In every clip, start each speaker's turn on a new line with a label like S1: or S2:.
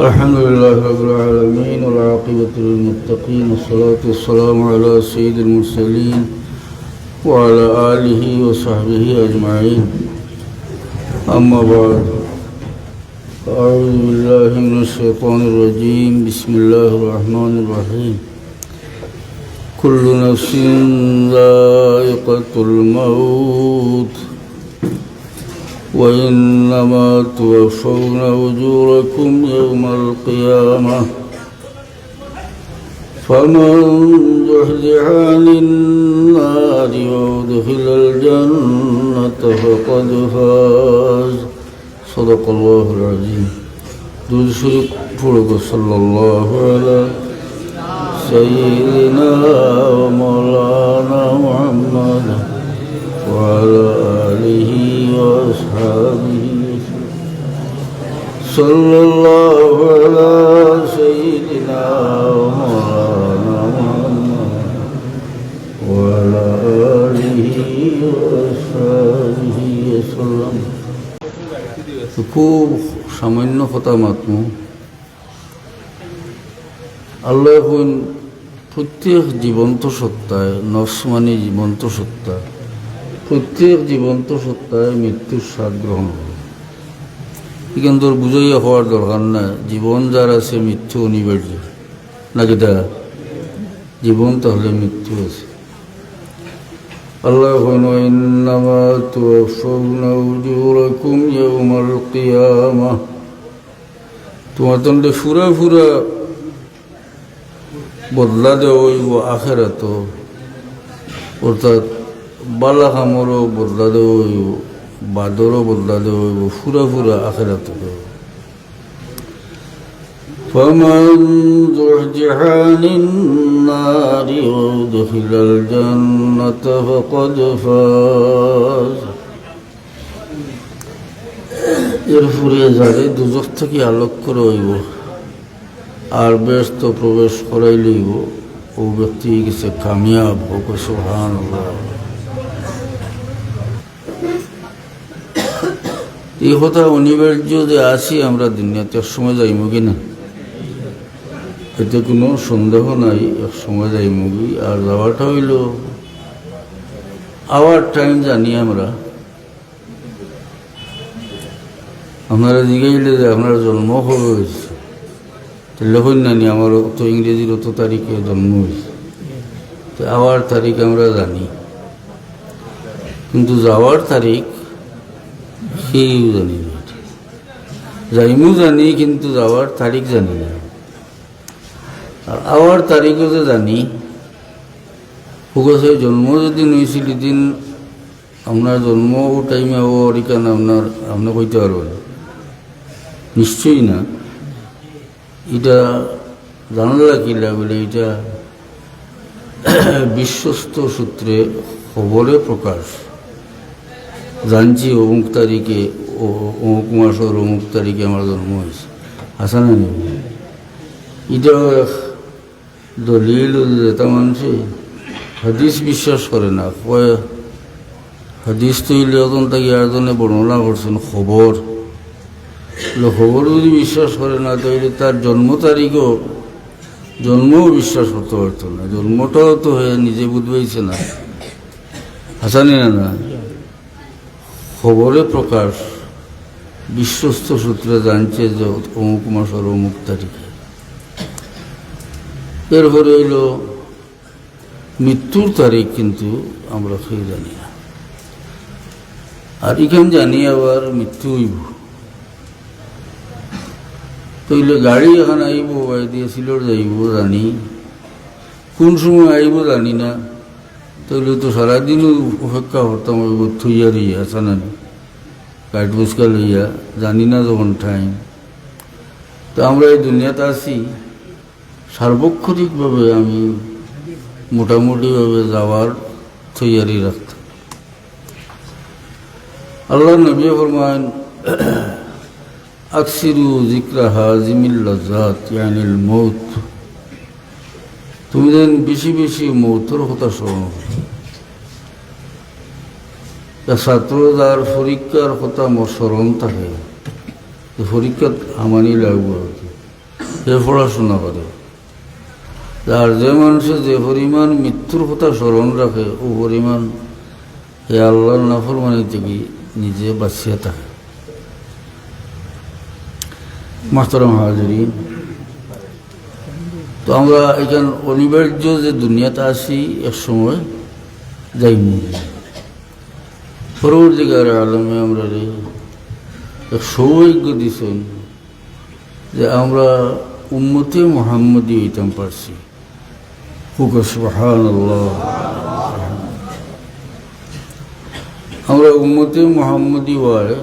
S1: الحمد لله رب العالمين والعاقبة للمتقين والصلاة والسلام على سيد المرسلين وعلى آله وصحبه أجمعين. أما بعد، أعوذ بالله من الشيطان الرجيم. بسم الله الرحمن الرحيم. كل نفس ذائقة الموت وإنما توفون أجوركم يوم القيامة فمن زحزح عن النار وأدخل الجنة فقد فاز. صدق الله العظيم. درود شريف پڑھو صلى الله على سيدنا ومولانا محمد وعلى آله وأصحابه صلى الله على سيدنا ومولانا محمد وعلى آله وأصحابه وسلم. খুব সামান্য কথা মাত্র আল্লাহ এখন প্রত্যেক জীবন্ত সত্তায়, নফস মানে জীবন্ত সত্তা, প্রত্যেক জীবন্ত সত্তায় মৃত্যুর স্বাদ গ্রহণ করে। এখান তোর বুঝাইয়া হওয়ার দরকার না, জীবন যার আছে মৃত্যু অনিবার্য না, যেটা জীবন তাহলে মৃত্যু আছে। আল্লাহ ইন্নামা তুওয়াফাউনা উজুরাকুম ইয়াওমাল কিয়ামাহ, তোমার তন্ডে ফুরা ফুরা বদলা দেওয়া হইব আখিরাত, অর্থাৎ বালা কামরও বদলা দেওয়া হইব, বাদরও বদলা দেওয়া হইব, ফুরা ফুরা আখিরাত দেওয়া। فمن زحزح عن النار وأدخل الجنة فقد فاز. এরপরে যারে দুজখ থেকে আলোক করে হইব আর ব্যস্ত প্রবেশ করাই লইব, ও ব্যক্তি গেছে কামিয়াব হোক। সুবহানাল্লাহ। এই কথা অনিবার্য যে আছি আমরা দুনিয়াতে, এক সময় যাইব কিনা এতে কোনো সন্দেহ নাই, এক সময় যাইব কি। আর যাওয়াটা হইল আওয়ার টাইম জানি আমরা। আপনারা জিজ্ঞাসলে যে আপনার জন্ম কবে হয়েছে, লেখন নানি আমার তো ইংরেজির অত তারিখে জন্ম হয়েছে, তো আওয়ার তারিখ আমরা জানি, কিন্তু যাওয়ার তারিখ সেও জানি না। যাইমু জানি কিন্তু যাওয়ার তারিখ জানি না। আর আওয়ার তারিখও যে জানি, হুগসে জন্ম যেদিন হয়েছিল এদিন আপনার জন্ম ও টাইমে ও অরিকান আপনার কইতে পারবেন নিশ্চয়ই না। এটা জানলা কিলা বলে, এটা বিশ্বস্ত সূত্রে খবরে প্রকাশ। জানছি অমুক তারিখে, অমুক মাসের অমুক তারিখে আমার জন্ম হয়েছে, আসা না নেই। এটা দলিল যেটা মানুষে হাদিস বিশ্বাস করে না, কয় হাদিস তৈরি এখন তাকে আরেকজনে বর্ণনা করছেন খবর। খবর যদি বিশ্বাস করে না তাহলে তার জন্ম তারিখও জন্মও বিশ্বাস করতে পারতো না, জন্মটাও তো হয়ে নিজে বুঝবাইছে না, হাসানি না। খবরে প্রকাশ, বিশ্বস্ত সূত্রে জানছে যে অমুক মাসের অমুক তারিখে। এরপরে হইল মৃত্যুর তারিখ, কিন্তু আমরা খেয়ে জানি না। আর এখানে জানি আবার মৃত্যু হইব। তইলে গাড়ি এখন আইব, বাই দিয়ে সিলর যাইব জানি, কোন সময় আইব জানি না। তইলে তো সারাদিনও অপেক্ষা করতাম হইব, থইয়া রইয়া আসা না, কাঠ বুসকা লইয়া, জানি না যখন টাইম। তো আমরা এই দুনিয়াতে আছি, সার্বক্ষণিকভাবে আমি মোটামুটিভাবে যাওয়ার তৈয়ারি রাখতাম। আল্লাহ নবী ফরমান আকসিরু যিকরা হাজিমিল লাযাত ইয়ানিল মউত, তুমি যেন বেশি বেশি মৌতের কথা শোনো। ছাত্র যার পরীক্ষার কথা মোর স্মরণ থাকে, পরীক্ষাত আমানি লাগবে, সে পড়াশোনা করে। আর যে মানুষের যে পরিমাণ মৃত্যুর কথা স্মরণ রাখে ও পরিমাণ এ আল্লাহর নাফরমানি থেকে নিজে বাঁচিয়ে থাকে। মাহতারাম হাজিরিন, তো আমরা এখানে অনিবার্য যে দুনিয়াতে আসি এক সময় যাইনি। পরবর্তীকার আলমে আমরা এক সৌভাগ্য দিছেন যে আমরা উম্মতে মুহাম্মদী হইতাম পারছি। সুবহানাল্লাহ। আমরা উম্মতে মুহাম্মদী হওয়ায়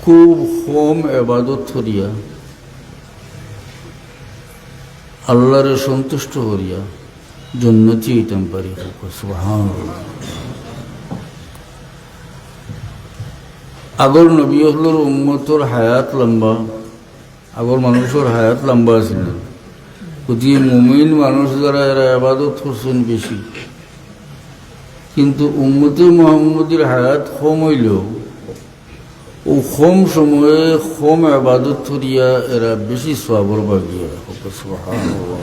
S1: খুব কম ইবাদত করিয়া আল্লাহরে সন্তুষ্ট করিয়া জান্নাতি হইতাম পারি। সুবহানাল্লাহ। আগর নবী হলোর উম্মতর হায়াত লম্বা, আগর মানুষের হায়াত লম্বা ছিল। গতিকে মুমিন মানুষ যারা এরা ইবাদত করছেন বেশি, কিন্তু উম্মতে মুহাম্মদীর হায়াত কম হইলেও ও কম সময়ে কম ইবাদত করিয়া এরা বেশি সওয়াবের ভাগিয়া। সুবহানাল্লাহ।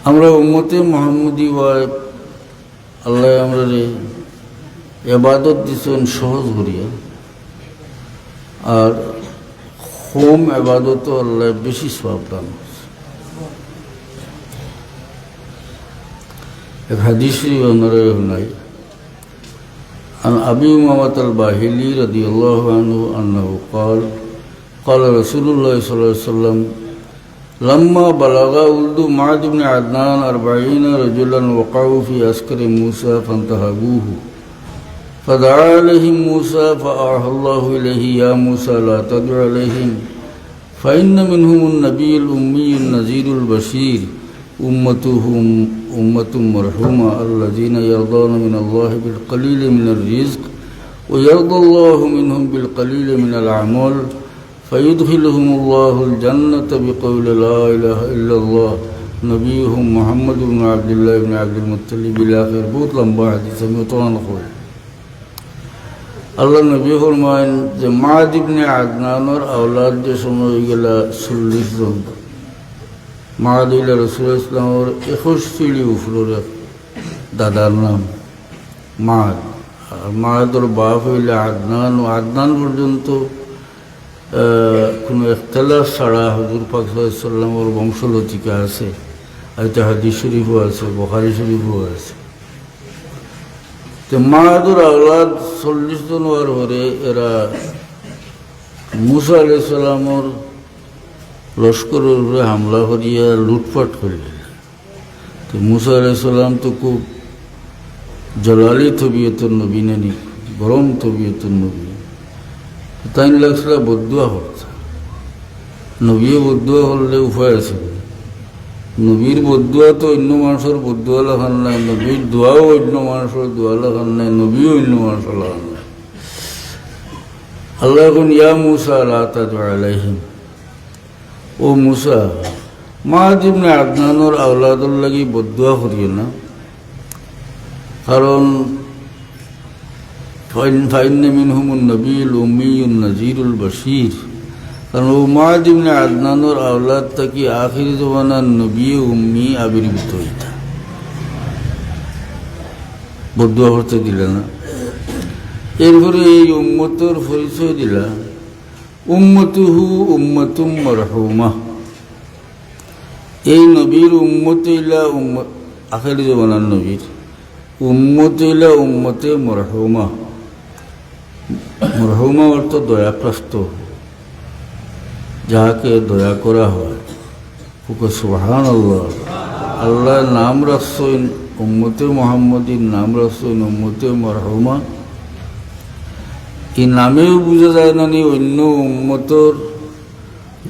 S1: আমরা উম্মতে মুহাম্মদী হয় আল্লাহ আমরা ইবাদত দিছেন সহজ করিয়া, আর কম ইবাদত আল্লাহ বেশি সওয়াব দান। এক হাদিস শরীফ আমরা নাই عن أبي أمامة الباهلي رضي الله عنه أنه قال قال رسول الله صلى الله عليه وسلم لما بلغ ولد معاذ بن عدنان 40 رجلا وقعوا في عسكر موسى فانتهبوه فدعا عليهم موسى فأوحى الله إليه يا موسى لا تدع عليهم فإن منهم النبي الأمي النذير البشير أمتهم أمة مرحومة الذين يرضون من الله بالقليل من الرزق ويرضى الله منهم بالقليل من الأعمال فيدخلهم الله الجنة بقول لا إله إلا الله نبيهم محمد بن عبد الله بن عبد المطلب إلى آخر বহুত লম্বা হাদিস, আমি উত্তরণ করি। আল্লাহ নবী ফরমায়েন যে মাআদ ইবনে আদনানের আওলাদ যে সময় হয়ে গেল 40 জন। মাআদ হইল রাসূলুল্লাহ ইসলামের 21 পিঢ়ি উপরের দাদার নাম মাআদ। আর মাআদের বাপ হইল আদনান। আদনান পর্যন্ত কোনো ইখতিলাফ ছাড়া হুজুর পাক সাল্লাল্লাহু আলাইহি ওয়াসাল্লামের বংশলতিকা আছে। এটা হাদিস শরীফও আছে, বুখারী শরীফও আছে। তো মাআদের আওলাদ 40 জন হওয়ার পরে এরা মুসা আলাইহিস সালামের লস্করের উপরে হামলা করিয়া লুটপাট করিলেন। তো মুসা আলাইহিস সালাম তো খুব জলালি তবিয়তের নবী নানি, গরম তবিয়তের নবী। তাই লাগছিল বদুয়া করছে। নবীও বদুয়া করলে উপায় আছে। নবীর বদুয়া তো অন্য মানুষের বদুয়া লাগান নাই, নবীর দোয়াও অন্য মানুষের দোয়া লাগান নাই, নবীও অন্য মানুষের লাগান নাই। আল্লাহ এখন ইয়া মুসা লা তাদউ আলাইহিম, ও মুসা মাআদ ইবনে আদনানের আওলাদর লাগি বদুয়া করিও না, কারণ ফাইন্না মিনহুমুন নবিয়ুল উম্মিয়ুন নাযীরুল বাশীর। কারণ ও মাআদ ইবনে আদনানের আওলাদ থেকে আখিরি জমানার নবী উম্মি আবির্ভূত হইতা। বদুয়া করতে দিলে না। এরপরে এই উম্মতের পরিচয় দিলা উম্মতুহু উম্মাতুম মারহুমা। এই নবীর উম্মত ইলা আখিরি জমানার নবীর উম্মত ইলা উম্মতে মারহুমা। মারহুমা অর্থ দয়াপ্রাপ্ত, যাহাকে দয়া করা হয়। সুবহানাল্লাহ। আল্লাহ নাম রাখছেন উম্মতে মুহাম্মদীর, নাম রাখছেন উম্মতে মারহুমা। এই নামেও বোঝা যায় না নি অন্য উম্মতর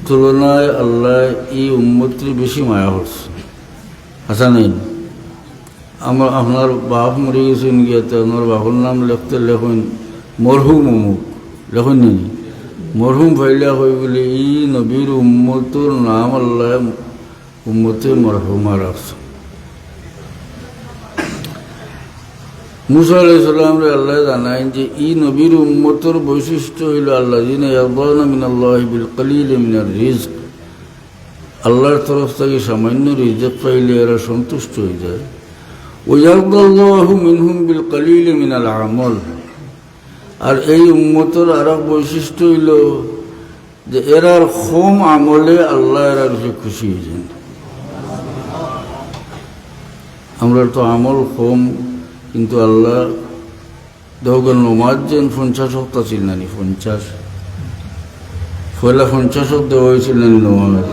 S1: তুলনায় আল্লাহ এই উম্মতের বেশি মায়া করছে। আচ্ছা নেই আপনার বাপ মরে গেছেন গিয়ে, তো আমার বাপের নাম লিখতে লেখেন মরহুম অমুক, লেখেন নি মরহুম ফাইলা হয়ে বলে এই নবীর উম্মতর নাম আল্লাহ উম্মতে মরহুমা রাখছে। মুসা আলাইহিস সালামরে আল্লাহ জানায় যে ই নবীর উম্মতের বৈশিষ্ট্য হইল আল্লাযিনা ইয়ারদাউনা মিনাল্লাহি বিল কলিলি মিনার রিজক, আল্লাহর তরফ থেকে সামান্য রিজক পাইলে এরা সন্তুষ্ট হয়ে যায়। ওয়ায়ারদাল্লাহু মিনহুম বিল কলিলি মিনাল আমল, আর এই উম্মতের আর এক বৈশিষ্ট্য হইল যে এরার কম আমলে আল্লাহ এরার খুশি হয়ে যান। আমরা তো আমল কম, কিন্তু আল্লাহ দেখবেন নমাজ যেন 50 সপ্তাহ ছিল নানি, 50 পয়লা 50 দেওয়া হয়েছিল নানি নমাজ।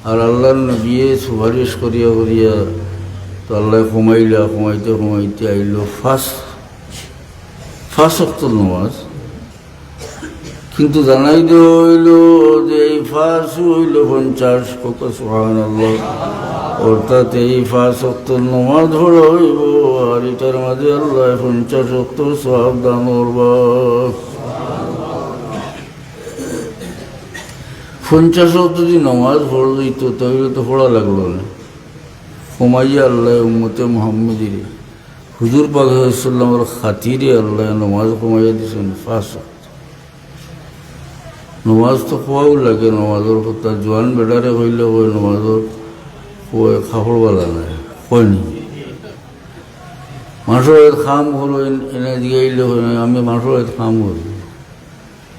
S1: আর আল্লাহর নবী সুপারিশ করিয়া করিয়া তো আল্লাহ কমাইতে আইল ফার্স্ট ওয়াক্তের নমাজ। কিন্তু জানাই দেওয়া হইল যে এই ফার্স্ট হইল 50, সুবহানাল্লাহ। অর্থাৎ এই 5 ওয়াক্তের নমাজ পড়া হইব, আর এটার মাঝে আল্লাহ 50 ওয়াক্তের সওয়াব দান করবা। 50 ওয়াক্ত যদি নমাজ পড়া দিত তাহলে তো পড়া লাগলো না। কমাইয়া আল্লাহ উম্মতে মুহাম্মদীর হুজুর পাক সাল্লাল্লাহু আলাইহি ওয়াসাল্লামের খাতিরে আল্লাহ নমাজ কমাইয়া দিয়েছেন 5 ওয়াক্ত। নমাজ তো খোয়াও লাগে, নমাজের কথা জোয়ান বেড়ারে হইলে ওই নমাজের খাবড়বালা নাই হয়নি। মানুষের খাম হলো এনে দিয়াইলে হয় না, আমি মানুষের খাম করি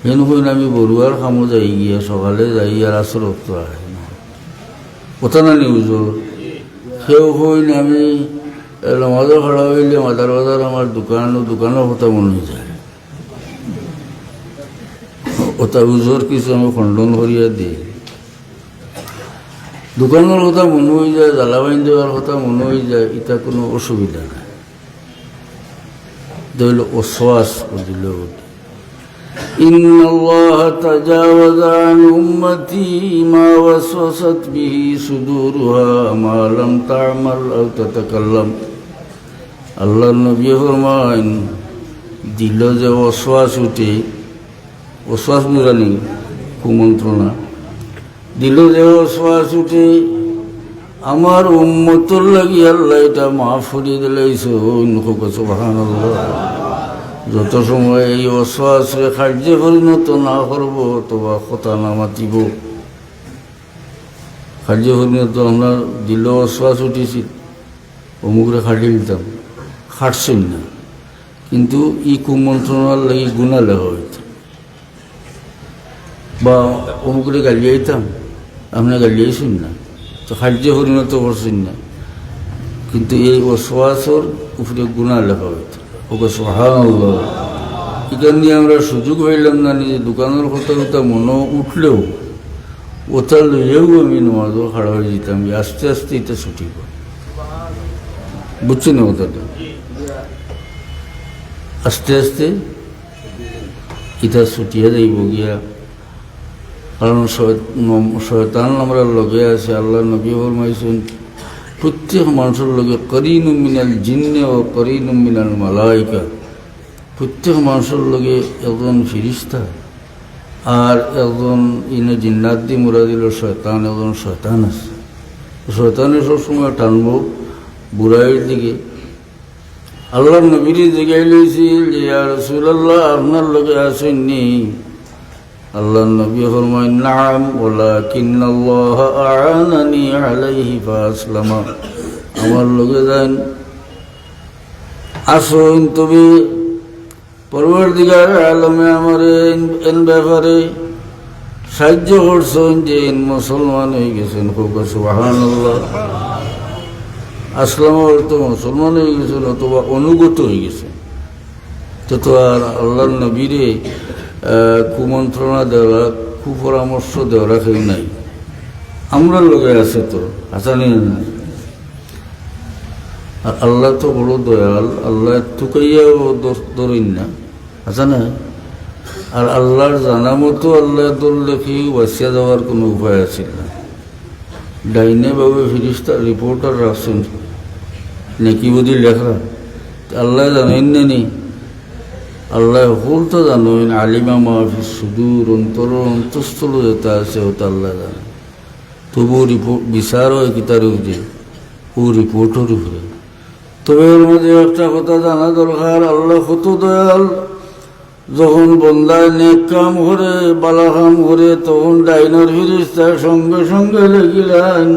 S1: হেন হইন, আমি বড়ুয়ার খামও যাই গিয়া সকালে যাই আর আসর তো আহে না কথা না নিউজর সেও হইন। আমি নমাজও খাড়া হইলে মাদার বাজার আমার দোকানের কথা মনে হয়ে যায়, ওটা উজোর কিছু আমি খণ্ডন করিয়া দিই। দোকানের কথা মনে হয়ে যায়, জ্বালাবাইন দেওয়ার কথা মনে হয়ে যায়, এটা কোনো অসুবিধা নাই। দিল ওয়াসওয়াস দিল। ইন্নাল্লাহা তাজাওয়াজা আন উম্মতি মা ওয়াসওয়াসাত বিহি সুদুরুহা মা লাম তা'মাল আও তাতাকাল্লাম। আল্লাহর নবী ফরমান দিল যে ওয়াসওয়াস উঠে, ওয়াসওয়াস বুঝানি কুমন্ত্রণা, দিল যে ওয়াসওয়াস উঠে আমার উম্মতর লাগি আল্লাহ এটা মাফ করিয়ে দিলাইছে। সুবহানাল্লাহ। যত সময় এই ওয়াসওয়াসে কার্যে পরিণত না করব অথবা কথা না মাতিব, কার্যে পরিণত আমরা দিল ওয়াসওয়াস উঠেছি অমুকরে খাটিয়ে দিতাম, খাটছেন না, কিন্তু ই কুমন্ত্রণার লাগি গুণা লেখা হইত, বা অমুকরে গালিয়ে দিতাম, আপনি গালিয়েছেন না তো খাদ্যে পরিণত করছেন না, কিন্তু এই ওয়াসওয়াসের উপরে গুনাহ লেখা হইত। ওকে সুবহানাল্লাহ। এটা নিয়ে আমরা সুযোগ হইলাম না, নিজে দোকানের কথা মনে উঠলেও ওটা লইয়েও আমি নমাজও খাড়া হয়ে যেতাম, আস্তে আস্তে এটা ছুটি করে, বুঝছি না কথাটা, আস্তে আস্তে এটা ছুটিয়ে যাইব গিয়া। কারণ শয়তান আমরা লগে আছে। আল্লাহ নবী ফরমাইছেন প্রত্যেক মানুষের লগে করিনুম মিনাল জিন্নে ও করিনুম মিনাল মালাইকা, প্রত্যেক মানুষের লগে একজন ফিরিস্তা আর একজন ইনে জিন্নাত দি মুরা দিল শয়তান, একজন শয়তান আছে। শয়তানে সবসময় টানব বুড়াইয়ের দিকে। আল্লাহ নবীর জিগাই লইছিল যে ইয়া রাসূলুল্লাহ আপনার লগে আসেননি? আল্লাহ নবী ফরমায় নাম ওয়ালাকিন্নাল্লাহ আ'আনানি আলাইহি ফাসলামা। আমার লগে যান আসেন, তবে পরবর্তীকার আলমে আমার এন ব্যাপারে সাহায্য করছেন যে মুসলমান হয়ে গেছেন। খুব সুবহানাল্লাহ। আসলাম তো মুসলমান হয়ে গেছেন অথবা অনুগত হয়ে গেছেন, তো আর আল্লাহ নবীরে কুমন্ত্রণা দেওয়া কুপরামর্শ দেওয়া কেউ নাই। আমরা লোকে আছে তো আসানি না। আর আল্লাহ তো বড় দয়াল, আল্লাহ তুকাইয়াও ধরেন না, আছে না? আর আল্লাহর জানা মতো আল্লাহ ধরলে কি বাঁচিয়া যাওয়ার কোনো উপায় আছে না। ডাইনে বাবু ফিরিস্তা রিপোর্টার রাখছেন নাকি বুঝি লেখা, আল্লাহ জানেন না নি? আল্লাহ হল তো জানেন, আলিমা মাহফিস সুদূর অন্তঃস্থল যেটা আছে ওটা আল্লাহ জানে। তবু রিপোর্ট বিচার হয় কি তার উপরে, ও রিপোর্টের উপরে। তবে এর মধ্যে একটা কথা জানা দরকার, আল্লাহ কত দয়াল। যখন বন্দায় নেক কাম করে, বালা কাম করে, তখন ডাইনার ফিরিস্তার সঙ্গে সঙ্গে লেখিলেন।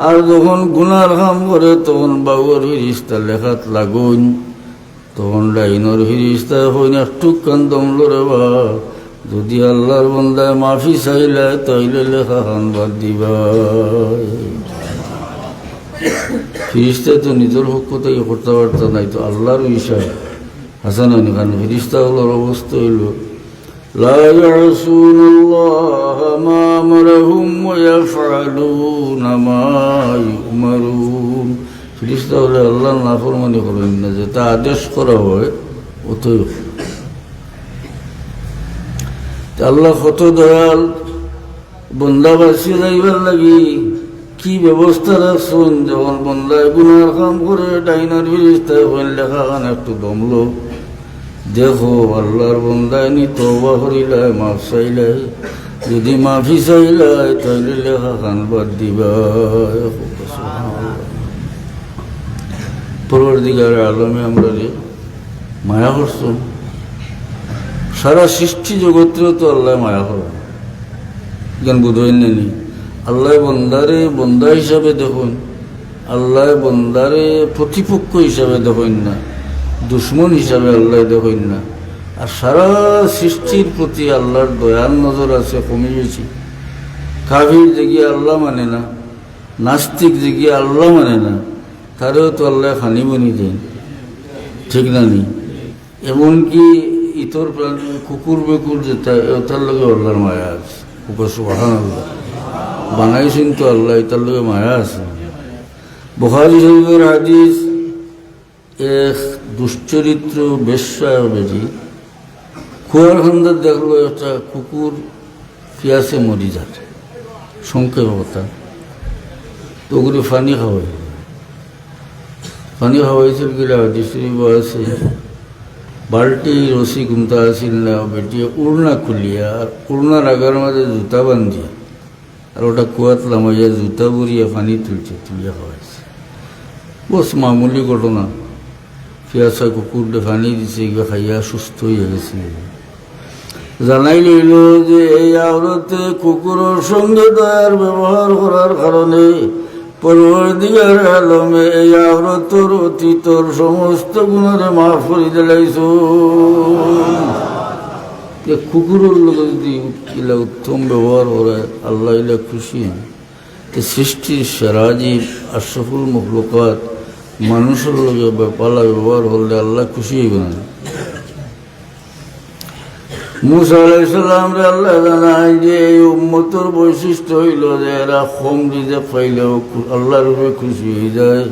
S1: আর যখন গুনার কাম করে, তখন বাবুর ফিরিস্তা লেখাত লাগুন। তখন ডাইনর ফিরিস্তা হইন একটু কান্দম লড়ে বা, যদি আল্লাহর বন্দায় মাফি চাইলে তাইলে লেখা খান বাদ দিবা। ফিরিস্তা তো নিজের পক্ষতেই করতে পারত নাই, তো আল্লাহর বিষয় হাসান কারণ ফিরিস্তা হলোর অবস্থা হইল লা ইয়াসুনাল্লাহা মা আমারহুম ওয়া ইয়াফআলুনা মা ইউমারুন। ফিরিস্তা হলে আল্লাহর নাফরমানি করবেন না, যেটা আদেশ করা হয় ওতই। আল্লাহ কত দয়াল, বন্দা বাঁচিয়ে যাইবার লাগি কি ব্যবস্থা রাখছেন। যখন বন্দায় গুনার কাম করে, ডাইনার ফিরিস্তায় হইন লেখা খান একটু দমলো, দেখো আল্লাহর বন্দায় নি তওবা করিলাই, মাফ চাইলাই, যদি মাফি চাইলাই তাইলে লেখা খান বাদ দিবা। পরবর্তীকার আলমে আমরা মায়া করছেন, সারা সৃষ্টি জগতেও তো আল্লাহ মায়া করেন, জ্ঞান বুঝেন নেই। আল্লাহ বন্দারে বন্দা হিসাবে দেখুন, আল্লাহ বন্দারে প্রতিপক্ষ হিসাবে দেখেন না, দুশ্মন হিসাবে আল্লাহ দেখেন না। আর সারা সৃষ্টির প্রতি আল্লাহর দয়ার নজর আছে কমে বেশি। কাফির যেগিয়ে আল্লাহ মানে না, নাস্তিক যেগিয়ে আল্লাহ মানে না, তারেও তো আল্লাহ খানি বনি দেন, ঠিক না নি? এমনকি ইতর প্রাণী কুকুর বেকুর যেটা তার লগে আল্লাহর মায়া আছে। কুকুর সুবহানাল্লাহ বানাইছেন তো আল্লাহ, তার লগে মায়া আছে। বুখারী শরীফের হাদিস, এক দুশ্চরিত্র বেশ্যা বেজি কুয়ার খান্দার দেখলো একটা কুকুর পিয়াসে মরি যাচ্ছে, সংক্ষেপ কথা। তো ওগুলি পানি খাওয়াইছিল গেলে হাদিস শরীফ আছে, বাল্টি রসি ঘুমতা আসিল না, বেটিয়ে উড়না খুলিয়া আর উড়নার আগার মাঝে জুতা বান্ধিয়া আর ওটা কুয়াত লামাইয়া জুতা বুড়িয়া পানি তুলিয়া খাওয়াইছে। বস মামুলি ঘটনা। পিয়াসা কুকুরটা পানি দিছে, এগুলো খাইয়া সুস্থ হয়ে গেছে। জানাই লইল যে এই আওরতে কুকুরের সঙ্গে দয়ার ব্যবহার করার কারণে পরবর্তীকার আলমে এই আওরতর অতীতর সমস্ত গুণরে মাফ করে দিলাইছ। কুকুরের লোক যদি ইলা উত্তম ব্যবহার করে আল্লাহ ইলা খুশি হন। সৃষ্টির সেরা জীব আশরাফুল মখলুকাত মানুষের লোকে পালা ব্যবহার করলে আল্লাহ খুশি হইবে না। মুসা আলাইহিস সালাম রে আল্লাহ জানায় যে এই উম্মতের বৈশিষ্ট্য হইল যে এরা কম রিজিক পাইলেও আল্লাহর উপরে খুশি হয়ে যায়।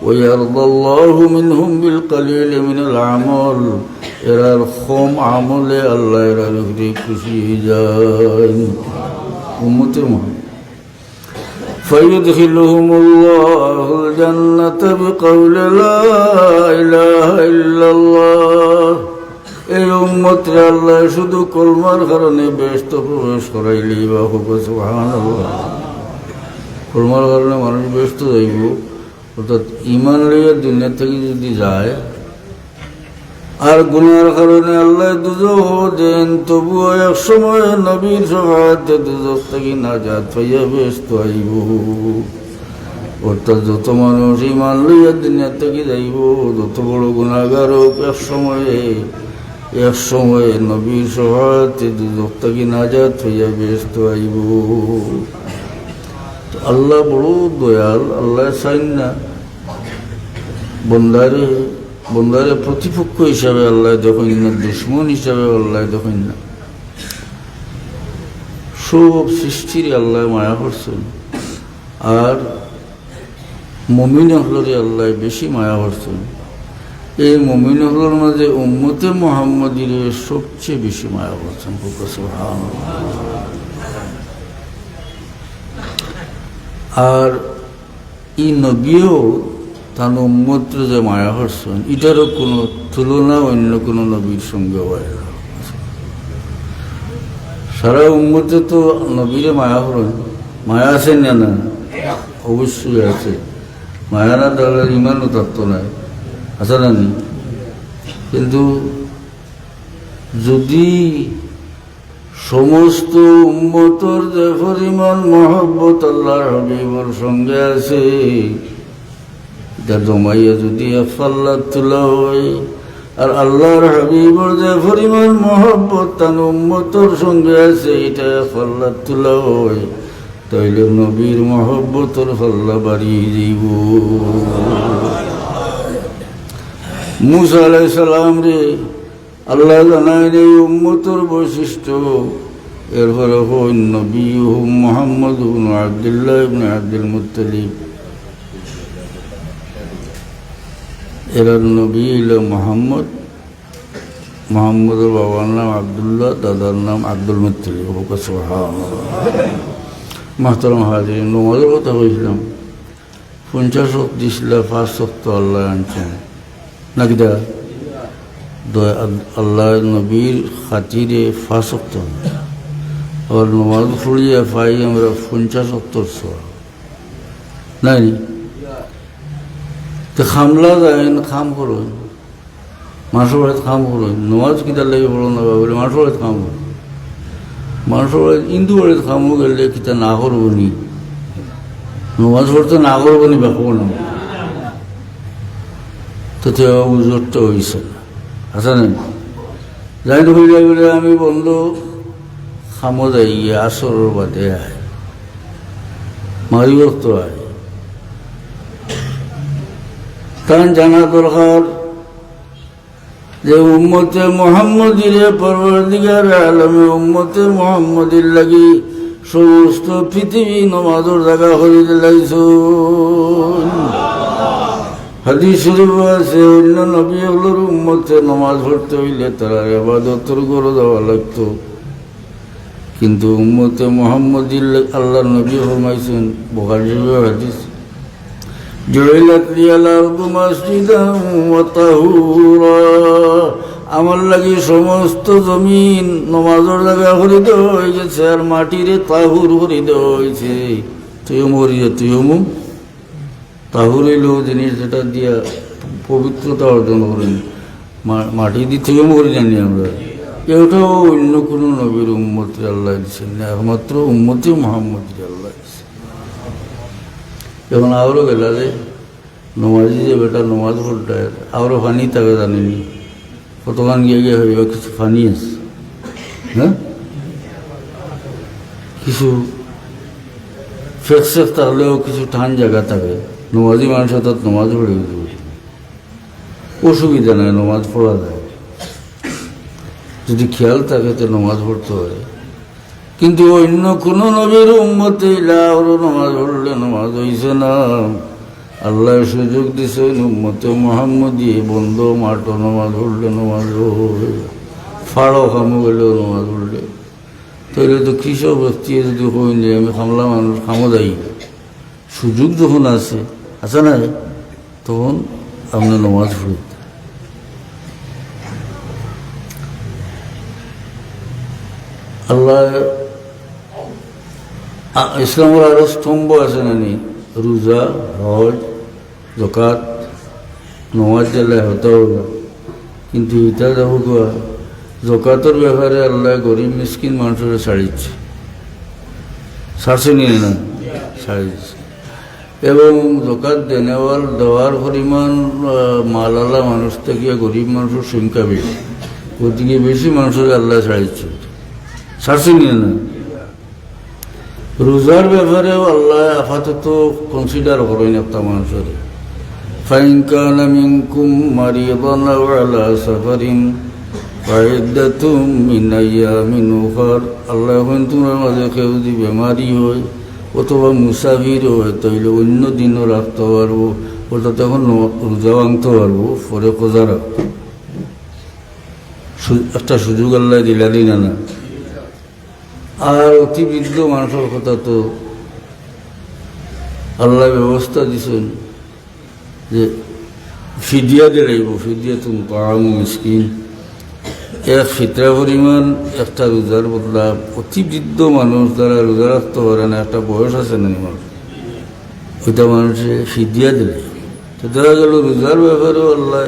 S1: ওয়ায়ারদাল্লাহু মিনহুম বিল কালিল মিনাল আমাল, এরা কম আমলে আল্লাহ এর উপরে খুশি হয়ে যায়। উম্মতে মুহাম্মদ فيدخلهم الله الجنة بقول لا إله إلا الله। এই উম্মতরে আল্লাহ শুধু কলমার কারণে বেহেশতে প্রবেশ করাইলি বা সুবহানাল্লাহ। কলমার কারণে মানুষ বেহেশতে যাইব, অর্থাৎ ইমান লইয়া দুনিয়া থেকে যদি যায়, আর গুনার কারণে আল্লাহ দুজখ দেন, তবুও এক সময় নবীর সহায়তে দুজখ থেকে নাজাত পাইয়া বেহেশতে আইব। অর্থাৎ যত মানুষ ইমান লইয়া দুনিয়া থেকে যাইব, যত বড় গুনাহগার হোক, এক সময়ে নবীর সহায়তে দুজখ থেকে নাজাত হইয়া বেহেশতে আইব। আল্লাহ বড় দয়াল, আল্লাহ চাইন না বন্দারে প্রতিপক্ষ হিসাবে আল্লাহ দেখেন না, দুশ্মন হিসাবে আল্লাহ দেখেন না। সব সৃষ্টির আল্লাহ মায়া করছেন, আর মুমিন হলরে আল্লাহ বেশি মায়া করছেন। এই মুমিন হলোর মাঝে উম্মতে মুহাম্মদীর সবচেয়ে বেশি মায়া করছেন। আর এই নবীও তার উম্মতের যে মায়া করছেন, এটারও কোনো তুলনা অন্য কোনো নবীর সঙ্গে হয় না। সারা উম্মতে তো নবীরে মায়া করেন, মায়া আছে না? না, অবশ্যই আছে। মায়া না থাকলে ইমানও থাকতো না, আছে না নি? কিন্তু যদি সমস্ত উম্মতর যে পরিমাণ মহব্বত আল্লাহর হাবিবর সঙ্গে আছে, এটা জমাইয়া যদি এক পাল্লার তোলা হয়, আর আল্লাহর হাবিবর যে পরিমাণ মহব্বত তার উম্মতর সঙ্গে আছে এটা এক পাল্লার তোলা হয়, তাইলে নবীর মহব্বতর পাল্লা বাড়িয়ে দিব। মুসা আলাইহিস সালাম রে আল্লাহ জানায় এই উম্মতর বৈশিষ্ট্য, এরপরে হই নবীহুম মুহাম্মদ ইবনে আব্দুল্লাহ ইবনে আব্দুল মুত্তালিব। এরা নবী হইল মোহাম্মদ, মোহাম্মদের বাবার নাম আবদুল্লাহ, দাদার নাম আব্দুল মুত্তালিব। মাহতারাম হাজির, নমাজের কথা বলছিলাম, 50 ওয়াক্ত দিছিল, 5 ওয়াক্ত আল্লাহ আনছেন নাকি দা আল্লাহ নবীর খাতিরে 5 ওয়াক্ত, আবার নমাজ পড়িয়া পাই আমরা 50 ওয়াক্তর সওয়াব নাই। তো খামলা যায় খাম করো, মানুষের বাড়িতে খাম করো, নমাজ কিতার লাগে পড়ো না বলে মানুষের বাড়িতে খাম করো, মানুষের বাড়িতে হিন্দু বাড়িতে খামো গেলে কিতা না করবো নি, নমাজ পড়তে না করবো নি ব্যাপক না, তো উজোরটা হয়েছে না, আছে না? যাই হয়ে যায় বলে আমি বন্ধু খামো যাই আসরের বাদে আয়, মারিব তো আয়, কারণ জানা দরকার যে উম্মতে মুহাম্মদির পরওয়ারদিগার আলমে উম্মতে মুহাম্মদির লাগি সমস্ত পৃথিবী নমাজের জায়গা করে দিলাইছুন। হাদিস শরীফ আছে অন্য নবীগুলোর উম্মতে নমাজ পড়তে হইলে তারা ইবাদতের করে দেওয়া লাগতো, কিন্তু উম্মতে মুহাম্মদির আল্লাহ নবী ফরমাইছেন, বুখারী শরীফের হাদিস, জুইলাত লিয়াল আরদু মাসজিদান ওয়া তাহুরা, আমার লাগি সমস্ত জমিন নমাজের জায়গা করে দেওয়া হয়ে গেছে, আর মাটিরে তাহুর করে দেওয়া হয়েছে। তুইও তাহুর হইল জিনিস যেটা দিয়া পবিত্রতা অর্জন করেন, মাটি দিয়ে তুইও মরি জানি আমরা, এটাও অন্য কোনো নবীর উম্মতে আল্লাহ দিচ্ছেন না, একমাত্র উম্মতে মুহাম্মদকে আল্লাহ দিচ্ছেন। এখন আরও গেলা যে নমাজি যে বেটা নমাজ পড়তে আরও ফানি তাকে জানেনি, কতক্ষণ গিয়ে গিয়ে হইবা কিছু ফানি আছে, হ্যাঁ কিছু ফেক থাকলেও কিছু টান জায়গা থাকে, নমাজি মানুষের তার নমাজ পড়ে অসুবিধা নাই, নমাজ পড়া যায়, যদি খেয়াল থাকে তো নমাজ পড়তে পারে। কিন্তু অন্য কোনো নবীর উম্মতে ওর নমাজ পড়লে নমাজ হইছে না, আল্লাহ সুযোগ দিছে উম্মতে মুহাম্মদি বন্ধ মাঠো নমাজ পড়লে নমাজ ফাড়ো খামো গেলেও নমাজ পড়লে, তাইলে তো কৃষক ব্যক্তি যদি কইন যে আমি খামলা মানুষ খামো যাই, সুযোগ যখন আছে না তখন আপনি নমাজ পড়ি। আল্লাহ ইসলামের আরো স্তম্ভ আছে না নি, রোজা, হজ, যাকাত, নমাজ জেলায় হতে হবে, কিন্তু এটা দেখো যাকাতের ব্যাপারে আল্লাহ গরিব মিসকিন মানুষের ছাড়িচ্ছে, ছাড়ছে নিয়ে না ছাড়িচ্ছে, এবং যাকাত দেওয়ার পরিমাণ মালালা মানুষ থেকে গরিব মানুষের সংখ্যা বেশি, ওদিকে বেশি মানুষের আল্লাহ ছাড়িচ্ছে, ছাড়ছে নিয়ে না। রোজার ব্যাপারেও আল্লাহ আপাতত কনসিডার করেন একটা মানুষের, ফাইন কানা মিনকুম মারিদান আও আলা সাফারিন ফাইদ্দাতুম মিন আইয়ামিন উখার, আল্লাহ এখন তোমার মাঝে কেউ যদি বেমারি হয় অথবা মুসাফির হয় তাইলে অন্য দিনও রাখতে পারবো, ওটা তখন রোজা ভাঙতে পারবো, পরে কোজা রাখবো, একটা সুযোগ আল্লাহ দিলালি না। আর অতি বৃদ্ধ মানুষের কথা তো আল্লাহ ব্যবস্থা দিছেন যে ফিদিয়া দিলাইব, ফিদিয়া তুমি পাম মিসকিন, এক ফিতরা পরিমাণ একটা রোজার বদলা, অতি বৃদ্ধ মানুষ যারা রোজা রাখতে পারে না, একটা বয়স আছে না মানুষ, ওইটা মানুষে ফিদিয়া দিলে। তো দেখা গেল রোজার ব্যাপারেও আল্লাহ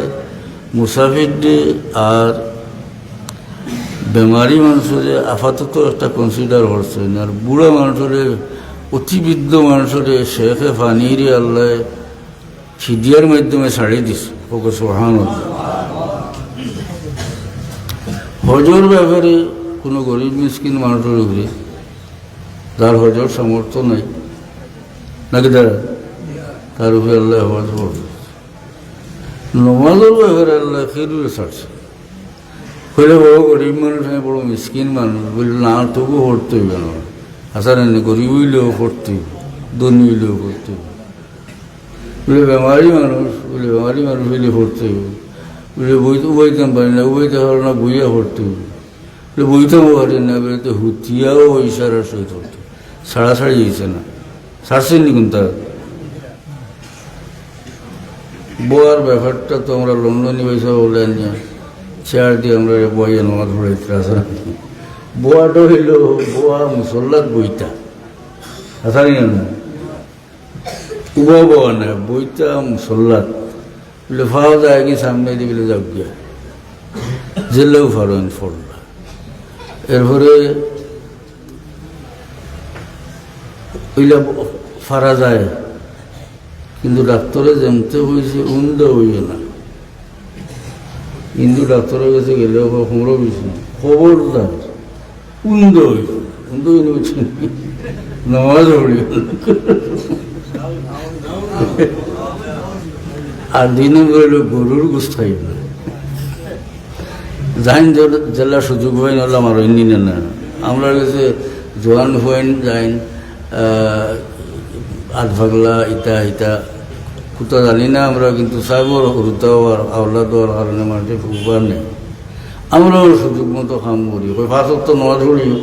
S1: মুসাফিরদের আর বেমারি মানুষের আপাতত একটা কনসিডার করছেন, আর বুড়া মানুষের অতিবৃদ্ধ মানুষের শেখে ফানিরে আল্লাহ ফিদিয়ার মাধ্যমে ছাড়িয়ে দিছে। ওকে সুবহানাল্লাহ। হজর ব্যাপারে কোনো গরিব মিসকিন মানুষের উপরে যার হজর সামর্থ্য নাই নাকি দাঁড়া, তার উপরে আল্লাহ হজ করছে। নমাজের ব্যাপারে আল্লাহ খেরুয়ে ছাড়ছে। হইলে বড় গরিব মানুষ, আমি বড় মিসকিন মানুষ বললে না, তবু পড়তে হইবে না। আসা নেই, গরিব হইলেও পড়তে হইবে, ধনী হইলেও পড়তে হইবে। বলে বেমারি মানুষ, বলে বেমারি মানুষ হইলে পড়তে হইবে। বলে বইতে বইতাম পারি না, বইতে পারো না, বইয়া পড়তে হইবে। বলে বইতেও পারি না, বলে তো হুতিয়াও ইশারার সহিত পড়তে ছাড়াছাড়ি হয়েছে না, ছাড়ছেন নি কিন্তু। বোয়ার ব্যাপারটা তো আমরা লন্ডনী পয়সা বলে নিয়ে চেয়ার দিয়ে আমরা বইয়ে নামাজ পড়াইতে আসা। বোয়াটা হইল বোয়া মুসল্লাত বইটা আসানি না, উবা বোয়া না, বইটা মুসল্লাত বলে ফাও যায় কি সামনে দিয়ে বলে যাও গিয়া জেলেও ফারোন ফোড়লা। এরপরে ওইলা ফারা যায়, কিন্তু ডাক্তারে যেমতে হয়েছে উন্দা হইবে না। হিন্দু ডাক্তারের কাছে গেলেও বা কুমড়ো বেশি খবরদার উন্দ হইবে, উন্দ হইলে বুঝছেন নামাজ পড়িবে। আর দুই নম্বর হইল গরুর গোস্ত খাইবে না। যাইন জেলা সুযোগ হইন হলাম আর ইন্দিনে না, আমরা কাছে জোয়ান হইন যাইন আধ ভাগলা ইটা ইটা কুতা জানি না আমরা, কিন্তু সাহেবর হরুতাও আর আওলা দেওয়ার কারণে মানুষের উপকার নেই। আমরাও সুযোগ মতো কাম করি, ওই ফাঁসত তো নজ করিও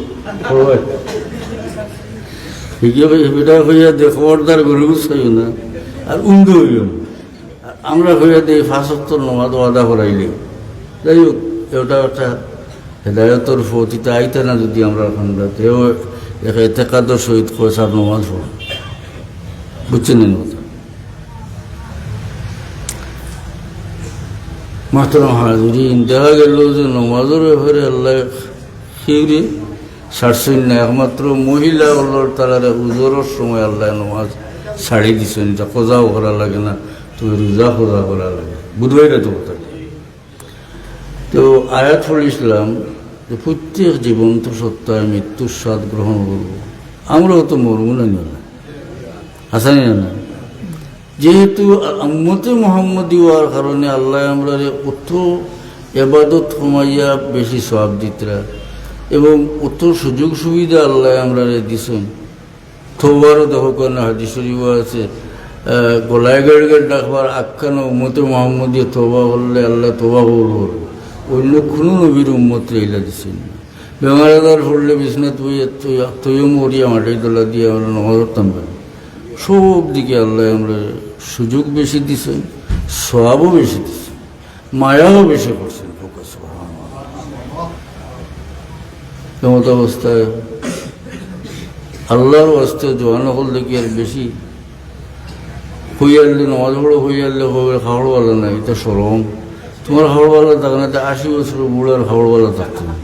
S1: সেটা হইয়া দে খবরদার গরু গুছাইও না আর উন্দ হইও না। আমরা হইয়া দিই ফাঁসত তো নমাজ আদা করাইলে। যাই হোক, এটা একটা হেদায়তর ফতিতে আইতে না যদি আমরা ঠান্ডা তেও এতেকাদর সহিত খোঁচার নমাজ পড়ো, বুঝছেন না কথা। মাহতারাম হাজিরিন, দেখা গেল যে নমাজের ব্যাপারে আল্লাহ সেগুলি ছাড়ছেন না, একমাত্র মহিলা আল্লাহর তালারে উজোরের সময় আল্লাহ নমাজ ছাড়ি দিচ্ছেন। এটা খোঁজাও করা লাগে না, তুমি রোজা খোঁজা করা লাগে, বুধবাই তো কথা। তো আয়াত পড়েছিলাম যে প্রত্যেক জীবন্ত সত্তায় মৃত্যুর স্বাদ গ্রহণ করবো। আমরাও তো মরবো না, হাসানি না। যেহেতু উম্মতে মুহাম্মদী হওয়ার কারণে আল্লাহ আমরা অত এবাদত কমাইয়া বেশি সওয়াব দিতরা এবং অত সুযোগ সুবিধা আল্লাহ আমরা দিছেন। থোবারও দেখো কেন হাদিস শরীফ আছে, গলায় গাড়ি ডাকবার আখ্যানো উম্মতে মুহাম্মদী তোবা করলে আল্লাহ তোবা কবুল করবে। অন্য কোনো নবীর উম্মতে এলা দিছেন না। বেমার আজার পড়লে বিছনা তুইও মরিয়া মাটির তোলা দিয়ে আমরা নমাজ পড়তাম পারি। সব দিকে আল্লাহ আমরা সুযোগ বেশি দিছেন, সওয়াবও বেশি দিছেন, মায়াও বেশি করছেন। এমত অবস্থায় আল্লাহর বাস্তে জোয়ান হল দেখি আর বেশি হইয়ারলে নমাজ পড়ো হইয়ারলে হবে খাওয়ারওয়ালা নাই, এটা সরম। তোমার খাওয়ারওয়ালা থাকে না, 80 বছর বুড়ার খাওয়ারওয়ালা থাকতো না।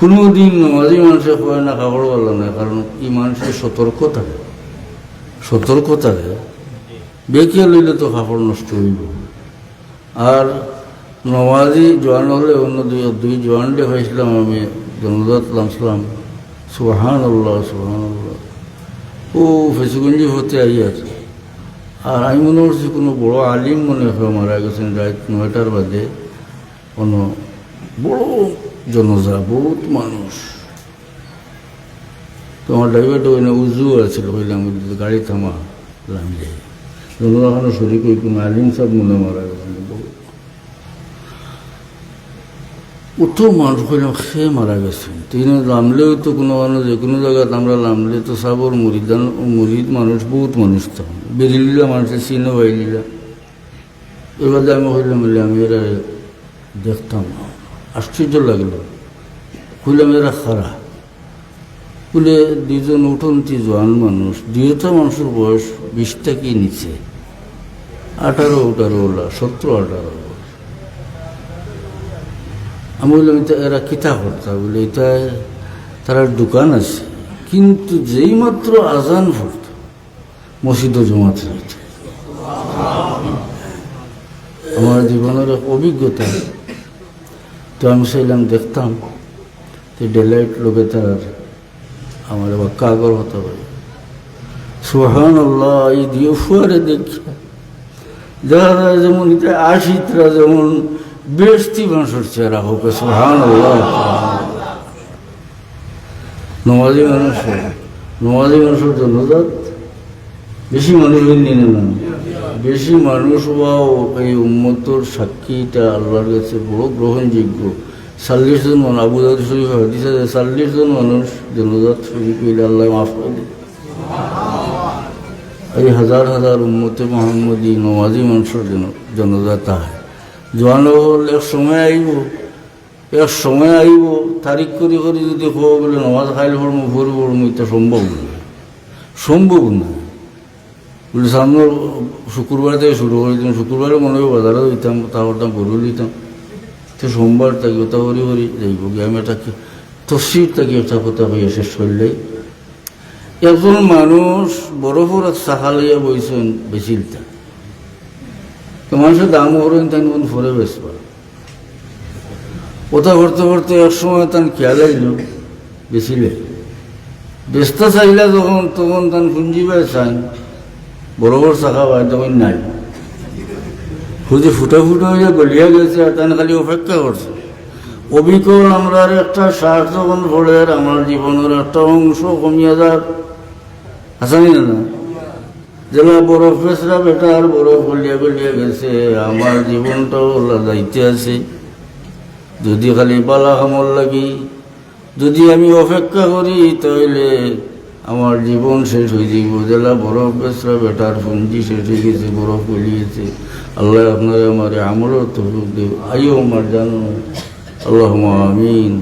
S1: কোনো দিন নমাজি মানুষের হয় না খাওয়ারওয়ালা নাই, কারণ এই মানুষের সতর্ক থাকে। বেঁকিয়া লইলে তো খাবার নষ্ট হইব। আর নমাজি জোয়ান হলে অন্য দুই জোয়ানডে হয়েছিলাম, আমি জনজাত লামছিলাম। সুবহানাল্লাহ সুবহানাল্লাহ, ও ফেসুগঞ্জি হতে আইয়ার। আর আমি মনে করছি কোনো বড় আলিম মনে হয় মারা গেছেন রাত 9টার বাদে। কোনো বড় জনজা, বহুত মানুষ। তোমার ড্রাইভারটা ওই উজু আছিল, কইলাম গাড়ি থামা যাই। জনজাখানে শরীর ওই কোনো আলিম সব মনে মারা গেছেন। অত মানুষ কইলাম সে মারা গেছেন। তিনি নামলেও তো কোনো মানুষ যে কোনো জায়গায় আমরা নামলে তো সাবর মুরিদ মানুষ, বহুত মানুষ তখন বেরিলিলা মানুষের চিনো বাইলিলা। এবার আমি কইলাম আমি এরা দেখতাম, আশ্চর্য লাগলো। কইলাম এরা খারা, বলে দুজন উঠন্তি জোয়ান মানুষ, দুইটা মানুষের বয়স 20 থেকে নিচে, 18 ওলা 17-18 বয়স। আমি বললাম এটা এরা কিতা করতা? বলে এটা তারা দোকান আছে, কিন্তু যেই মাত্র আজান পড়ত মসজিদে জমাত হইত। আমার জীবনের এক অভিজ্ঞতা। তো আমি চাইলাম দেখতাম যে ডেলাইট লোকে তার আমার আবার কাগর হতে পারে। সুবহানাল্লাহ, এই দিয়ে ফুয়ারে দেখি দেখা যায় যেমন এটা আশিতরা যেমন বেশি মানুষের চেহারা হোক। সুবহানাল্লাহ, নমাজি মানুষের জনজাত বেশি মানুষ নিয়ে না, বেশি মানুষ হওয়াও এই উম্মতর সাক্ষীটা আল্লাহর কাছে বড় গ্রহণযোগ্য। 40 জন মানুষ, আবু দাউদ শরীফ হাদিসে 40 জন মানুষ জনজাত শরীফ হইলে আল্লাহ মাফ করে দেয়। এই হাজার হাজার উম্মতে মোহাম্মদী নমাজি মানুষের জনজাত হয়। জোয়ান হল এক সময় আইব তারিখ করি যদি হওয়া বলে নমাজ খাইলে পড়বো ভোর পড়বো, এটা সম্ভব না। বলে সামনে শুক্রবার থেকে শুরু করে দিতাম, শুক্রবারে মনে হয় বাজারে দিতাম, তারপর গরু দিতাম। তো সোমবার থাকি ওটা হরি যাইব গিয়ে আমি একটা তসির থাকি একটা কথা হইয়া শেষ করলে একজন মানুষ বরফের চাকা লইয়া বইছেন বেচিলতা। তো মানুষের দাম করেন তাই ফরে বেচবা কথা করতে করতে এক সময় তান খেয়াল আইল বেচিলে বেচতে চাইলে তখন তান পুঞ্জিবাই চান বরফের চাকা পায়, তখন নাই খুঁজে ফুটা হয়ে গলিয়া গেছে। আর তান খালি অপেক্ষা করছে। অবিকল আমরা একটা শ্বাস যখন পড়ে আমার জীবনের একটা অংশ কমিয়া যাক আসানি না, যেন বরফ বেচরা বেটার বরফ গলিয়া গেছে। আমার জীবনটাও যাইতে আছে। যদি খালি বালা কামল লাগি, যদি আমি অপেক্ষা করি তাহলে আমার জীবন শেষ হয়ে যাইব। জেলা বরফ বেচরা বেটার পুঞ্জি শেষ হয়ে গেছে, বরফ গলিয়েছে। আল্লাহ আপনারা আমার আমলের তৌফিক দেব। আইও আমার জানো, আল্লাহুম্মা আমিন।